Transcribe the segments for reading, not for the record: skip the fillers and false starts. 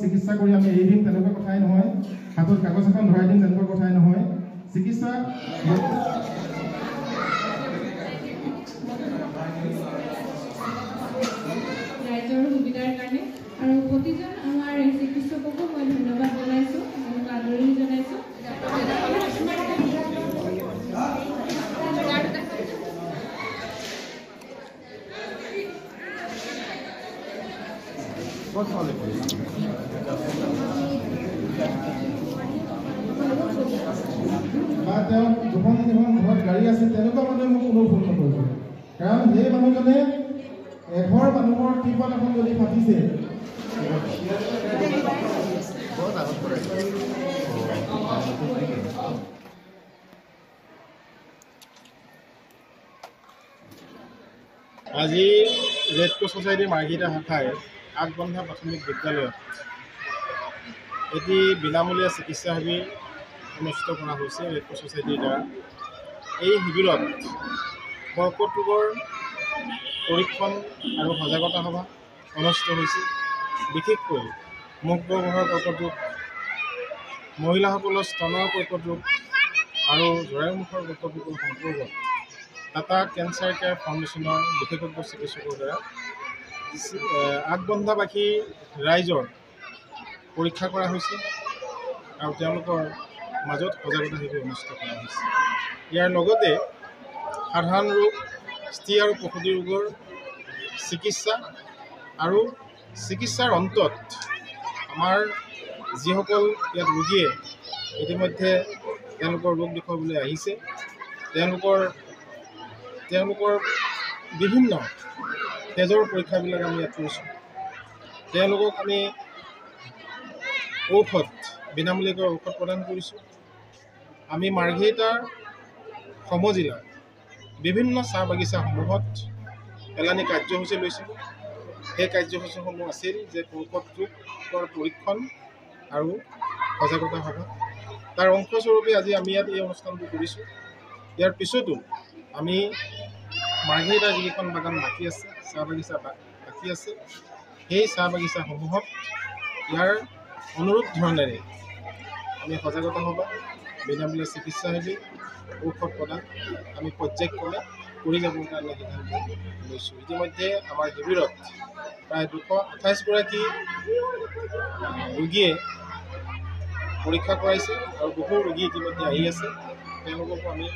চিকিৎসা কৰি আমি এৰি দিম তেনেকুৱা কথাই নহয়, হাতত কাগজ এখন ধৰাই দিম তেনেকুৱা কথাই নহয়। চিকিৎসা ৰাইজৰ সুবিধাৰ কাৰণে আৰু প্ৰতিজন আমাৰ চিকিৎসককো মই ধন্যবাদ জনাইছোঁ, আদৰণি জনাইছোঁ। বা তেওঁ দুখন তিনিখন ঘৰত গাড়ী আছে তেনেকুৱা মানুহে মোক কোনো ফোন নকৰিব, কাৰণ সেই মানুহজনে এঘৰ মানুহৰ টিপত এখন যদি ফাটিছে আজি ৰেড ক্ৰছ ছ'চাইটিৰ মাৰ্ঘেৰিটা শাখাই আগবন্ধা প্ৰাথমিক বিদ্যালয়ত এটি বিনামূলীয়া চিকিৎসা শিবিৰ অনুষ্ঠিত কৰা হৈছে ৰেড ক্ৰছ ছ'চাইটিৰ দ্বাৰা। এই শিবিৰত কৰ্কট ৰোগৰ পৰীক্ষণ আৰু সজাগতা সভা অনুষ্ঠিত হৈছে। বিশেষকৈ মুখ গহ্বৰৰ কৰ্কট ৰোগ, মহিলাসকলৰ স্তনৰ কৰ্কট ৰোগ আৰু জৰায়ুমুখৰ কৰ্কট ৰোগৰ সম্পৰ্কত টাটা কেঞ্চাৰ কেয়াৰ ফাউণ্ডেশ্যনৰ বিশেষজ্ঞ চিকিৎসকৰ দ্বাৰা আগবন্ধাবাসী ৰাইজৰ পৰীক্ষা কৰা হৈছে আৰু তেওঁলোকৰ মাজত সজাগতা শিবিৰ অনুষ্ঠিত কৰা হৈছে। ইয়াৰ লগতে সাধাৰণ ৰোগ, স্থি আৰু প্ৰসূতি ৰোগৰ চিকিৎসা আৰু চিকিৎসাৰ অন্তত আমাৰ যিসকল ইয়াত ৰোগীয়ে ইতিমধ্যে তেওঁলোকৰ ৰোগ দেখুৱাবলৈ আহিছে, তেওঁলোকৰ বিভিন্ন তেজৰ পৰীক্ষাবিলাক আমি ইয়াত কৰিছোঁ। তেওঁলোকক আমি ঔষধ, বিনামূলীয়াকৈ ঔষধ প্ৰদান কৰিছোঁ। আমি মাৰ্ঘেৰিটাৰ সমজিলাৰ বিভিন্ন চাহ বাগিচাসমূহত এলানি কাৰ্যসূচী লৈছিলোঁ। সেই কাৰ্যসূচীসমূহ আছিল যে কৰ্কট ৰোগৰ পৰীক্ষণ আৰু সজাগতা সভা। তাৰ অংশস্বৰূপে আজি আমি ইয়াত এই অনুষ্ঠানটো কৰিছোঁ। ইয়াৰ পিছতো আমি মাৰ্ঘেৰিটাৰ যিকেইখন বাগান বাকী আছে, চাহ বাগিচা বাকী আছে, সেই চাহ বাগিচাসমূহত ইয়াৰ অনুৰূপ ধৰণেৰে আমি সজাগতা সভা, বিনামূলীয়া চিকিৎসা শিবিৰ, ঔষধ প্ৰদান আমি পৰ্যায়ক্ৰমে কৰি যাবৰ কাৰণে সিদ্ধান্ত লৈছোঁ। ইতিমধ্যে আমাৰ শিবিৰত প্ৰায় 228 গৰাকী ৰোগীয়ে পৰীক্ষা কৰাইছে আৰু বহু ৰোগী ইতিমধ্যে আহি আছে। তেওঁলোককো আমি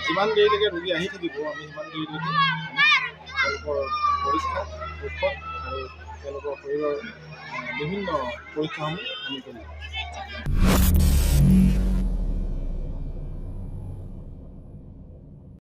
যিমান দেৰিলৈকে ৰোগী আহি থাকিব, আমি সিমান দেৰিলৈকে তেওঁলোকৰ পৰীক্ষা, ঔষধ আৰু তেওঁলোকৰ শৰীৰৰ বিভিন্ন পৰীক্ষাসমূহ আমি কৰিম।